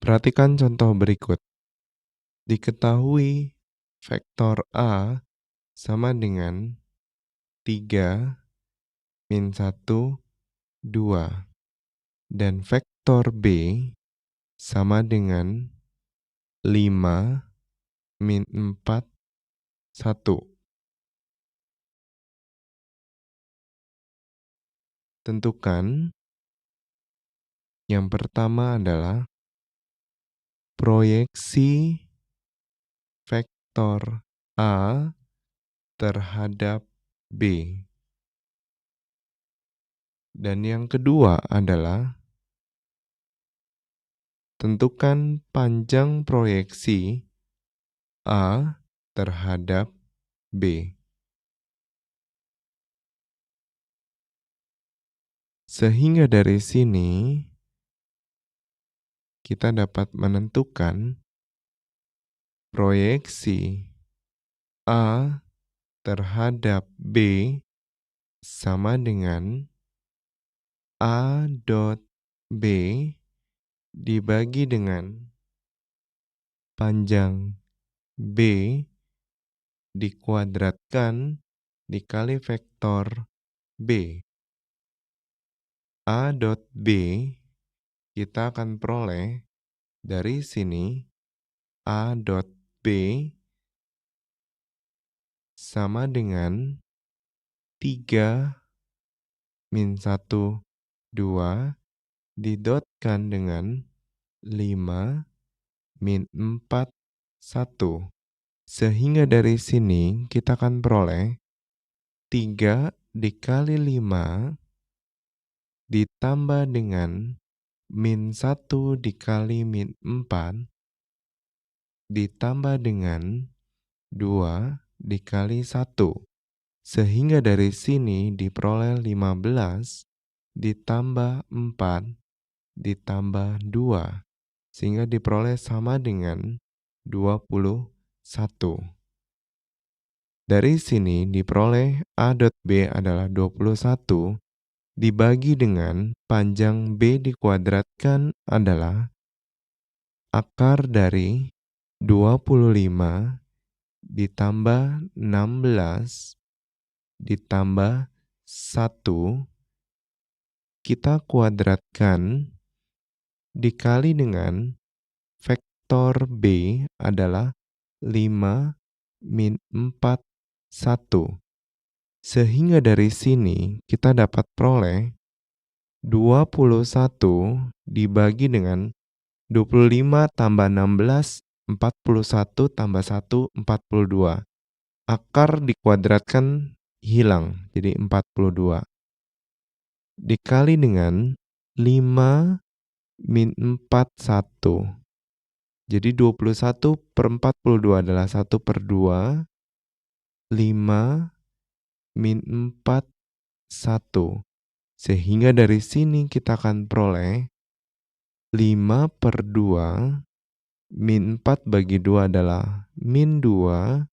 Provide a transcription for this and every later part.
Perhatikan contoh berikut. Diketahui vektor A sama dengan 3 min 1, 2. Dan vektor B sama dengan 5 min 4, 1. Tentukan yang pertama adalah proyeksi vektor A terhadap B. Dan yang kedua adalah tentukan panjang proyeksi A terhadap B. Sehingga dari sini kita dapat menentukan proyeksi A terhadap B sama dengan A dot B dibagi dengan panjang B dikuadratkan dikali vektor B. A dot B kita akan peroleh dari sini A dot B sama dengan 3 min 1, 2 didotkan dengan 5 min 4, 1. Sehingga dari sini kita akan peroleh 3 dikali 5 ditambah dengan min 1 dikali min 4 ditambah dengan 2 dikali 1. Sehingga dari sini diperoleh 15 ditambah 4 ditambah 2. Sehingga diperoleh sama dengan 21. Dari sini diperoleh A dot B adalah 21 dibagi dengan panjang B dikuadratkan adalah akar dari 25 ditambah 16 ditambah 1 kita kuadratkan dikali dengan vektor B adalah 5 min 4, 1. Sehingga dari sini kita dapat peroleh 21 dibagi dengan 25 tambah 16, 41 tambah 1, 42. Akar dikuadratkan hilang, jadi 42. Dikali dengan 5 min 4, 1. Jadi 21 per 42 adalah 1 per 2. 5 min 4, 1. Sehingga dari sini kita akan peroleh 5 per 2 min 4 bagi 2 adalah min 2.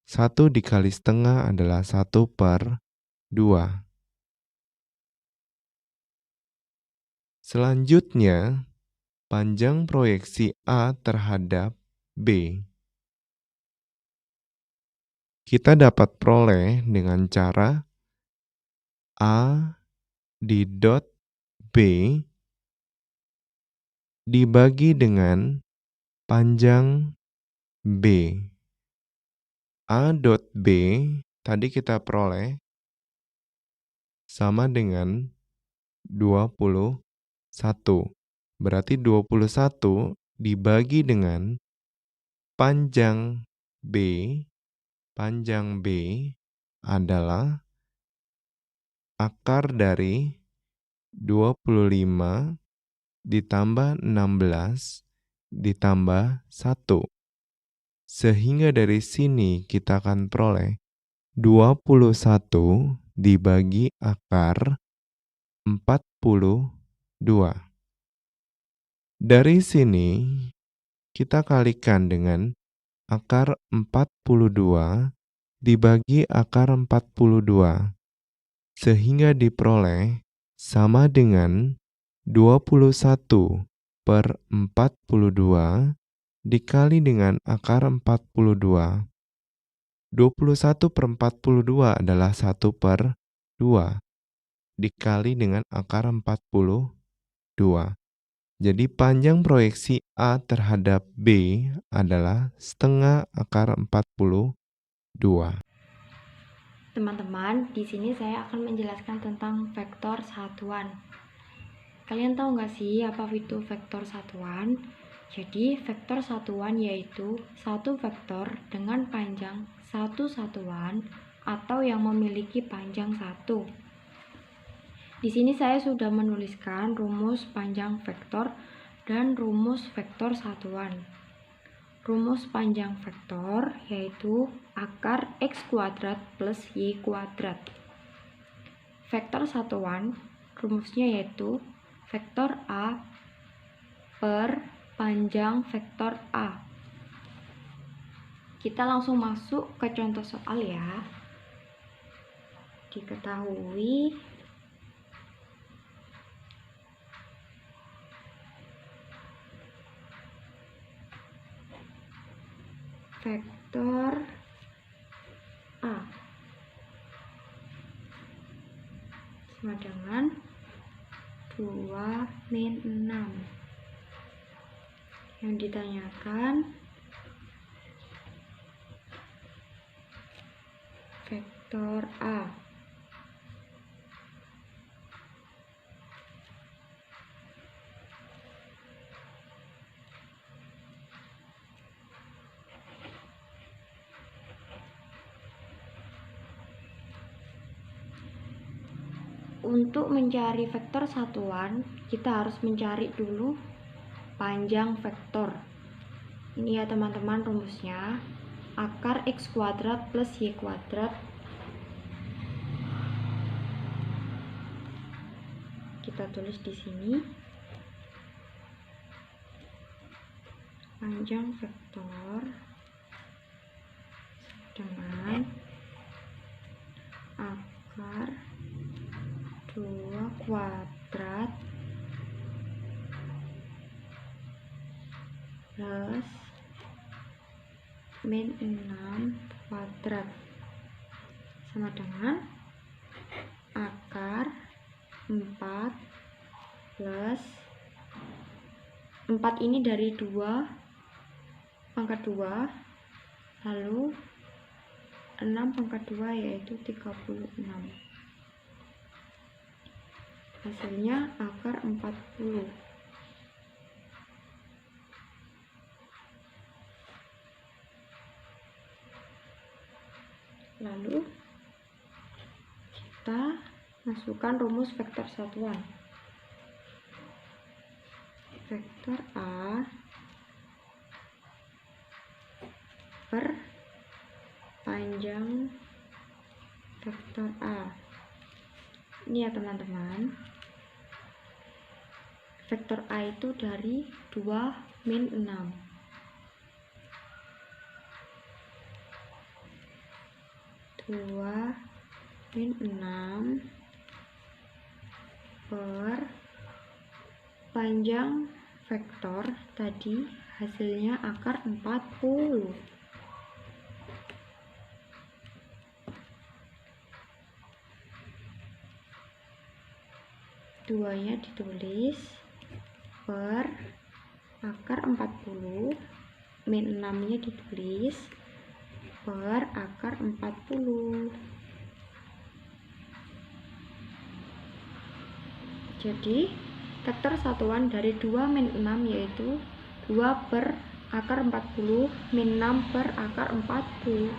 1 dikali setengah adalah 1 per 2. Selanjutnya, panjang proyeksi A terhadap B. Kita dapat peroleh dengan cara A di dot B dibagi dengan panjang B. A dot B tadi kita peroleh sama dengan 21. Berarti 21 dibagi dengan panjang B. Panjang B adalah akar dari 25 ditambah 16 ditambah 1. Sehingga dari sini kita akan peroleh 21 dibagi akar 42. Dari sini kita kalikan dengan akar 42 dibagi akar 42. Sehingga diperoleh sama dengan 21 per 42 dikali dengan akar 42. 21 per 42 adalah 1 per 2 dikali dengan akar 42. Jadi panjang proyeksi A terhadap B adalah setengah akar 42. Teman-teman, di sini saya akan menjelaskan tentang vektor satuan. Kalian tahu nggak sih apa itu vektor satuan? Jadi, vektor satuan yaitu satu vektor dengan panjang satu satuan atau yang memiliki panjang satu. Di sini saya sudah menuliskan rumus panjang vektor dan rumus vektor satuan. Rumus panjang vektor yaitu akar x kuadrat plus y kuadrat. Vektor satuan rumusnya yaitu vektor A per panjang vektor A. Kita langsung masuk ke contoh soal ya. Diketahui vektor A sama dengan 2 min 6. Yang ditanyakan vektor A. Untuk mencari vektor satuan, kita harus mencari dulu panjang vektor. Ini ya teman-teman rumusnya. Akar x kuadrat plus y kuadrat. Kita tulis di sini. Panjang vektor dengan akar 2 kuadrat plus min 6 kuadrat sama dengan akar 4 plus 4 ini dari 2 pangkat 2 lalu 6 pangkat 2 yaitu 36. Hasilnya akar 40. Lalu kita masukkan rumus vektor satuan. Vektor A per panjang vektor A. Ini ya teman-teman. Vektor A itu dari 2 min 6. 2 min 6 per panjang vektor tadi hasilnya akar 40. Duanya ditulis per akar 40, min 6 nya ditulis per akar 40. Jadi vektor satuan dari 2 min 6 yaitu 2 per akar 40 min 6 per akar 40.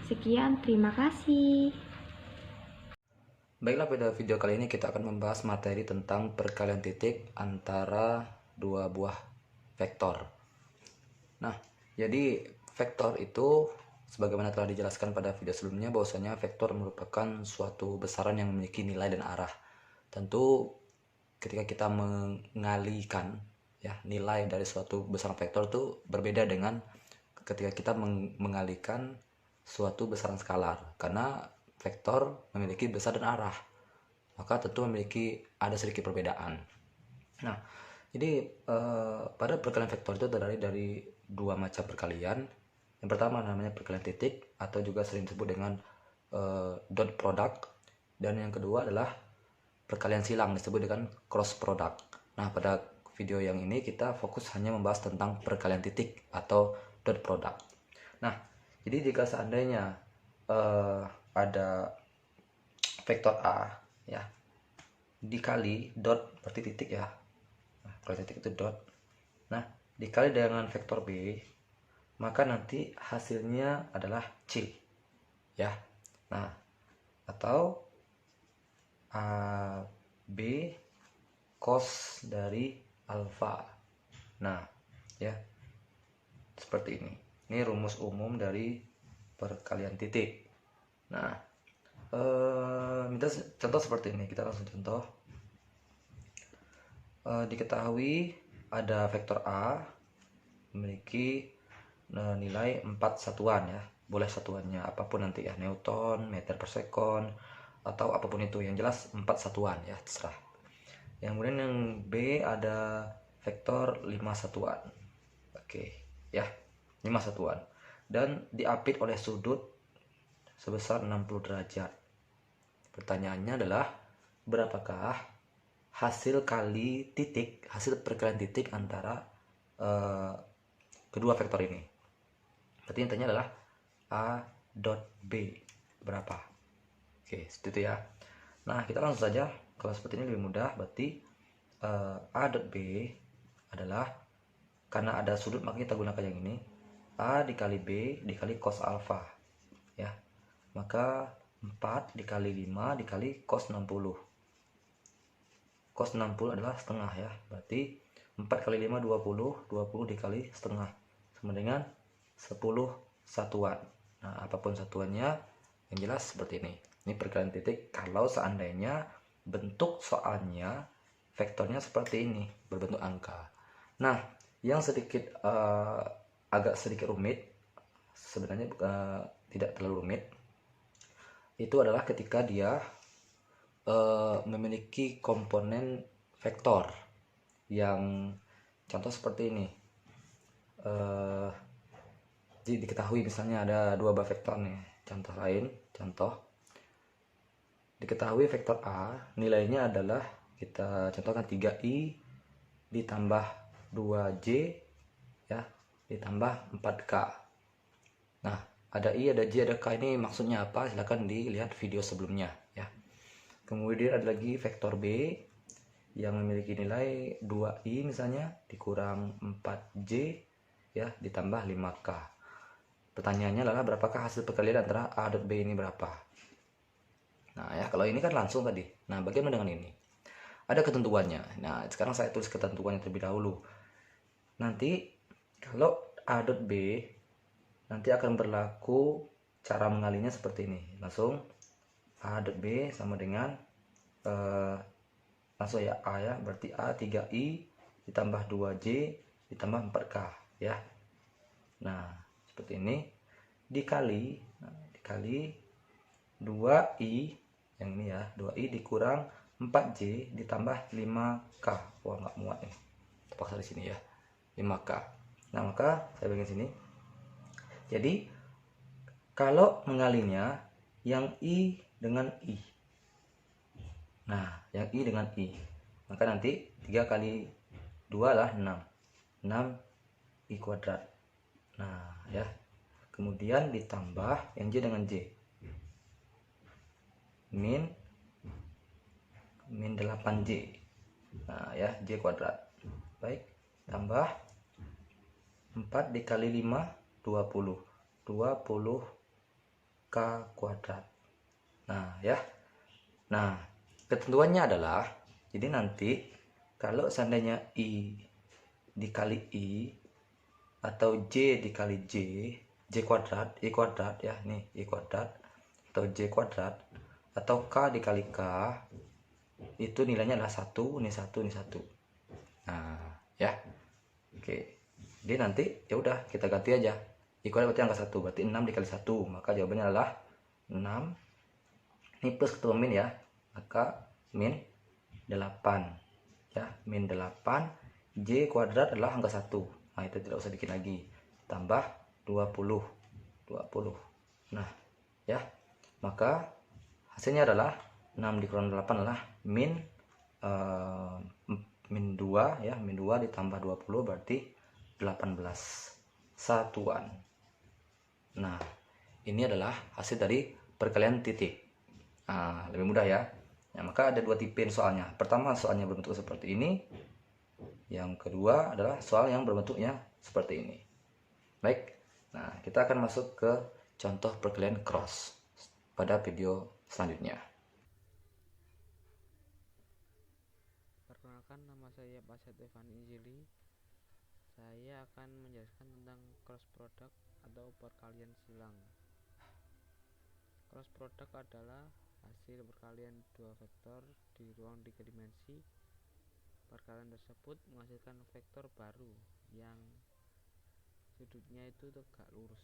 Sekian, terima kasih. Baiklah, pada video kali ini kita akan membahas materi tentang perkalian titik antara dua buah vektor. Nah, jadi vektor itu sebagaimana telah dijelaskan pada video sebelumnya bahwasanya vektor merupakan suatu besaran yang memiliki nilai dan arah. Tentu ketika kita mengalihkan ya nilai dari suatu besaran vektor itu berbeda dengan ketika kita mengalihkan suatu besaran skalar, karena vektor memiliki besar dan arah. maka tentu ada sedikit perbedaan. Nah, jadi pada perkalian vektor itu terdiri dari dua macam perkalian. Yang pertama namanya perkalian titik atau juga sering disebut dengan dot product, dan yang kedua adalah perkalian silang disebut dengan cross product. Nah, pada video yang ini kita fokus hanya membahas tentang perkalian titik atau dot product. Nah, jadi jika seandainya ada vektor A ya dikali dot, berarti titik ya. Nah, kalau titik itu dot. Nah, dikali dengan vektor B, maka nanti hasilnya adalah C ya. Nah, atau B cos dari alfa. Nah, ya. Seperti ini. Ini rumus umum dari perkalian titik. Nah, minta contoh seperti ini. Kita langsung contoh. Diketahui ada vektor A memiliki nilai 4 satuan ya. Boleh satuannya apapun nanti ya, Newton, meter per sekon, atau apapun itu, yang jelas 4 satuan ya, terserah. Yang kemudian yang B ada vektor 5 satuan. Oke ya, 5 satuan, dan diapit oleh sudut sebesar 60 derajat. Pertanyaannya adalah berapakah hasil kali titik, hasil perkalian titik antara kedua vektor ini. Berarti intinya adalah A dot B berapa. Oke, seperti itu ya. Nah, kita langsung saja. Kalau seperti ini lebih mudah. Berarti A dot B adalah, karena ada sudut maka kita gunakan yang ini, A dikali B dikali cos alfa ya. Maka 4 dikali 5 dikali cos 60. Cos 60 adalah setengah ya. Berarti 4 kali 5 20, 20 dikali setengah sama dengan 10 satuan. Nah, apapun satuannya, yang jelas seperti ini. Ini perkalian titik kalau seandainya bentuk soalnya vektornya seperti ini, berbentuk angka. Nah, yang sedikit agak sedikit rumit, sebenarnya tidak terlalu rumit, itu adalah ketika dia memiliki komponen vektor yang contoh seperti ini. Jadi diketahui misalnya ada dua buah vektor nih. Contoh lain, contoh diketahui vektor A nilainya adalah, kita contohkan 3i ditambah 2j ya ditambah 4k. Nah, ada i, ada j, ada k, ini maksudnya apa? Silahkan dilihat video sebelumnya ya. Kemudian ada lagi vektor B yang memiliki nilai 2i misalnya dikurang 4j ya ditambah 5k. Pertanyaannya adalah berapakah hasil perkalian antara A dan B ini berapa? Nah ya, kalau ini kan langsung tadi. Nah, bagaimana dengan ini? Ada ketentuannya. Nah, sekarang saya tulis ketentuannya terlebih dahulu. Nanti kalau A dot B nanti akan berlaku cara mengalinya seperti ini. Langsung A dot B sama dengan langsung ya A ya, berarti A 3i ditambah 2j ditambah 4k ya. Nah, seperti ini dikali 2i yang ini ya, 2i dikurang 4j ditambah 5k. Wah, nggak muat nih, terpaksa di sini ya, 5k. Nah, maka saya bagian sini. Jadi kalau mengalinya yang i dengan i, nah yang i dengan i, maka nanti 3 kali 2 adalah 6 i kuadrat. Nah ya, kemudian ditambah yang j dengan j, min 8j. Nah ya, j kuadrat. Baik, tambah 4 dikali 5 20 k kuadrat. Nah ya, nah ketentuannya adalah, jadi nanti kalau seandainya i dikali i atau j dikali j kuadrat, i kuadrat ya, nih i kuadrat atau j kuadrat atau k dikali k, itu nilainya adalah 1, ini 1, ini 1. Nah ya, oke. Jadi nanti ya udah kita ganti aja, i kuadrat berarti angka 1, berarti 6 dikali 1, maka jawabannya adalah 6. Ini plus ketemu min ya, maka min 8 ya, min 8, J kuadrat adalah angka 1. Nah, itu tidak usah bikin lagi. Tambah 20. Nah, ya. Maka hasilnya adalah 6 dikurang 8 adalah min 2 ya, min 2 ditambah 20 berarti 18 satuan. Nah, ini adalah hasil dari perkalian titik. Nah, lebih mudah ya. Nah, maka ada dua tipe soalnya. Pertama, soalnya berbentuk seperti ini. Yang kedua adalah soal yang berbentuknya seperti ini. Baik, nah kita akan masuk ke contoh perkalian cross pada video selanjutnya. Perkenalkan, nama saya Pasat Evan Injili. Saya akan menjelaskan tentang cross product atau perkalian silang. Cross product adalah hasil perkalian dua vektor di ruang 3 dimensi. Perkalian tersebut menghasilkan vektor baru yang sudutnya itu tegak lurus.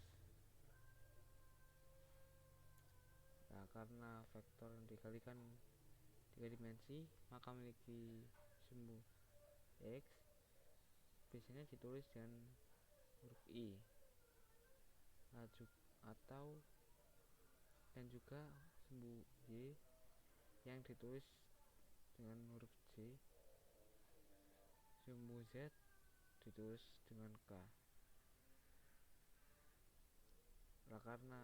Nah, karena vektor yang dikalikan 3 dimensi maka memiliki sumbu X, biasanya ditulis dengan huruf I, atau dan juga sumbu Y yang ditulis dengan huruf J, sumbu Z ditulis dengan K. Nah, karena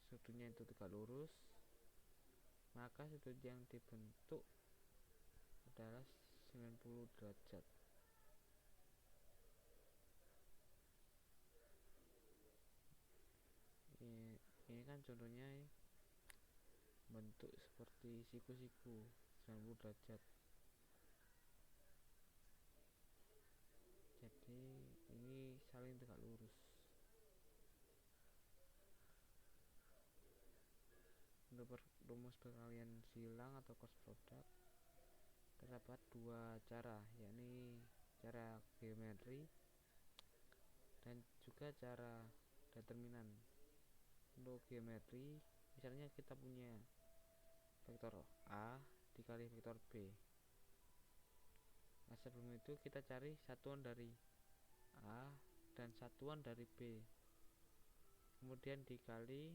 sudutnya itu tegak lurus, maka sudut yang dibentuk adalah 90 derajat. Ini kan contohnya bentuk seperti siku-siku 90 derajat. Jadi ini saling tegak lurus. Untuk rumus perkalian silang atau cross product terdapat dua cara, yakni cara geometri dan juga cara determinan. Untuk geometri, misalnya kita punya vektor A dikali vektor B. Nah, sebelum itu kita cari satuan dari A dan satuan dari B, kemudian dikali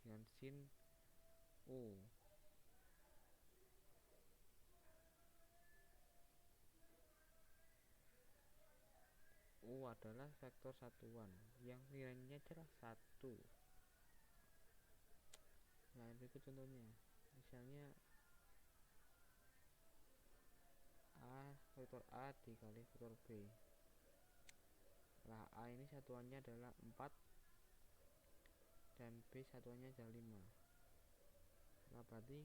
dengan sin U. U adalah vektor satuan yang nilainya adalah 1. Nah, berikut contohnya. Misalnya vektor A dikali vektor B. Nah, A ini satuannya adalah 4 dan B satuannya adalah 5. Nah, berarti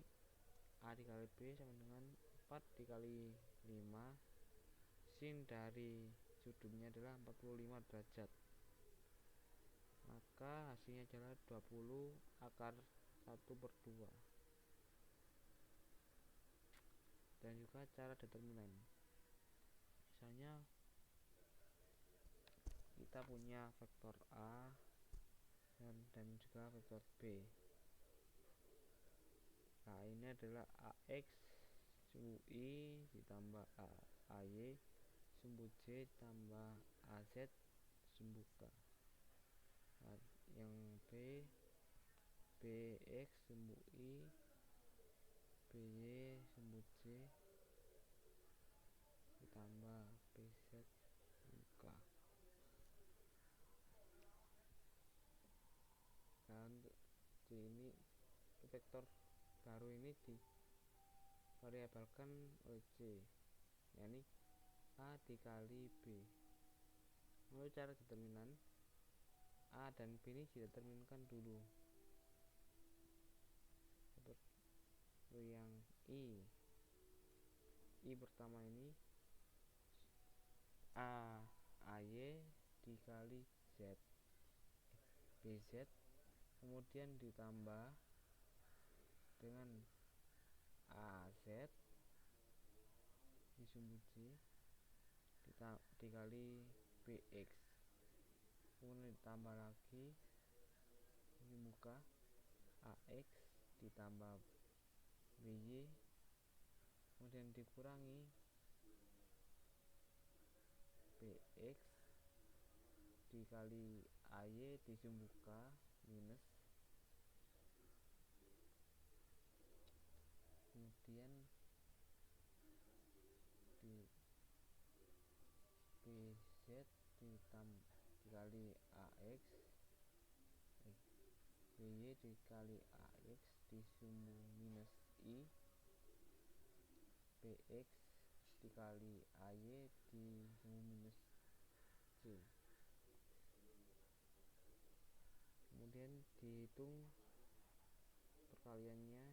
A dikali B sama dengan 4 dikali 5. Sin dari sudutnya adalah 45 derajat. Maka hasilnya adalah 20 akar 1/2. Dan juga cara determinan. Misalnya kita punya vektor A dan juga vektor B. Nah, ini adalah AX sumbu I ditambah AY sumbu J tambah AZ sumbu K. Nah, yang B, BX sumbu I, BY sumbu J ditambah BZ sumbu K. Nah, untuk ini vektor baru ini divariabelkan oleh C, yakni A dikali B. Menurut cara determinan, A dan B ini dideterminkan dulu. Seperti yang I pertama ini AY dikali BZ, kemudian ditambah dengan AZ di sumbu J dikali BX, kemudian ditambah lagi di muka AX ditambah BY kemudian dikurangi BX dikali AY disumbu K minus kemudian di BZ dikali AX BY dikali AX disumbu minus I BX dikali AY disumbu minus C. Kemudian dihitung perkaliannya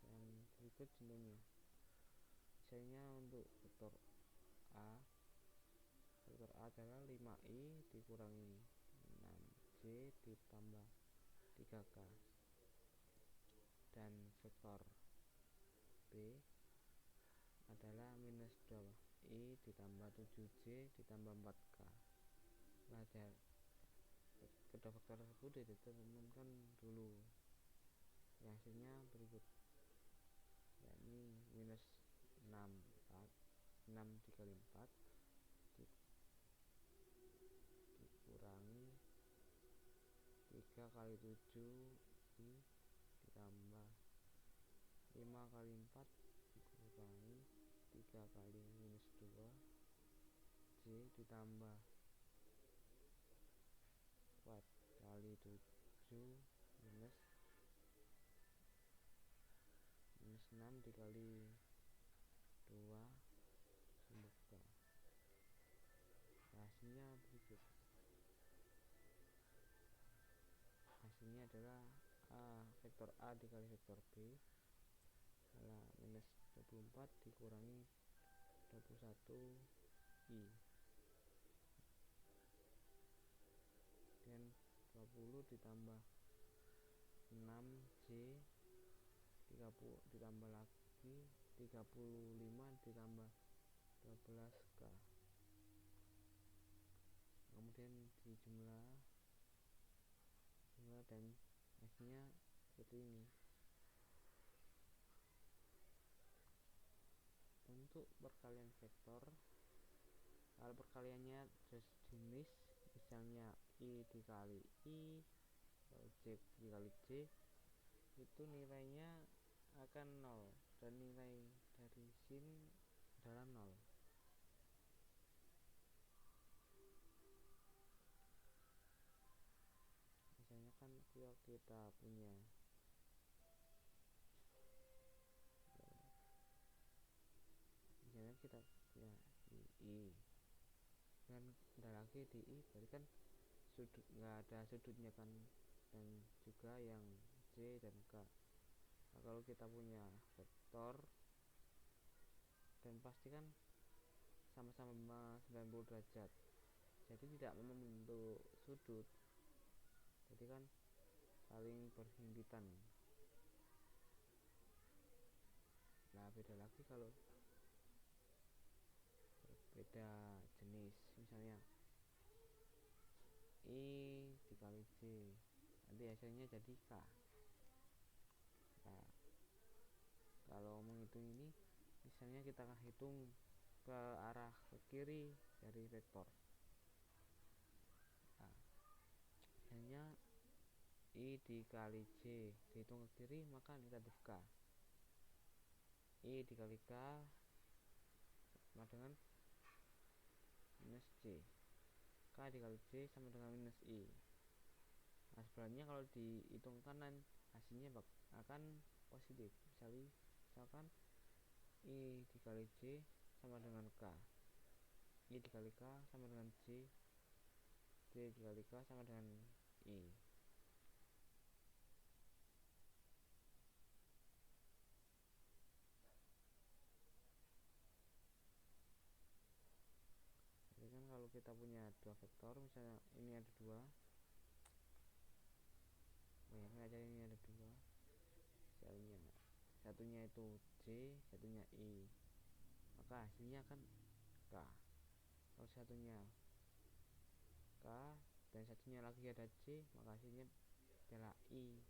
dan berikut contohnya. Misalnya untuk vektor A adalah 5i dikurangi 6j ditambah 3k, dan vektor B adalah minus 2i ditambah 7j ditambah 4k. Nah, kedua vektor tersebut ditentukan dulu, yang hasilnya berikut, yakni minus 6 dikali 4 dikurangi 3 kali 7i ditambah 5 kali 4 dikurangi 3 kali minus 2 j ditambah 4 kali 7 minus 6 dikali 2 sumbu K. Hasilnya berikut. Hasilnya adalah vektor A dikali vektor B adalah minus 24 dikurangi 21i dan 20 ditambah 6j 30 ditambah lagi 35 ditambah 12k. Kemudian dijumlah dan hasilnya seperti ini. Untuk perkalian vektor, kalau perkaliannya sejenis, misalnya I dikali I atau J dikali J, itu nilainya akan 0 dan nilai dari sin adalah 0. Misalnya kan kita punya I kan, ada lagi di I berarti kan sudut nggak ada sudutnya kan, dan juga yang J dan K. Nah, kalau kita punya vektor dan pasti kan sama-sama 90 derajat, jadi tidak membentuk sudut, jadi kan saling berhimpitan. Nah, beda lagi kalau beda jenis, misalnya I dikali J, nanti hasilnya jadi K. Nah, kalau menghitung ini, misalnya kita hitung ke arah ke kiri dari vektor, nah, hanya I dikali J dihitung ke kiri maka negatif K. I dikali K sama dengan minus J, K dikali J sama dengan minus I. Nah, sebenarnya kalau dihitung kanan hasilnya akan positif. Misalkan I dikali J sama dengan K, I dikali K sama dengan J, J dikali K sama dengan I. Jadi kan kalau kita punya dua vektor, misalnya ini ada dua, bayangkan aja ini ada dua, misalnya satunya itu J, satunya I, maka hasilnya kan K. Kalau satunya K, dan satunya lagi ada C, maka hasilnya adalah I.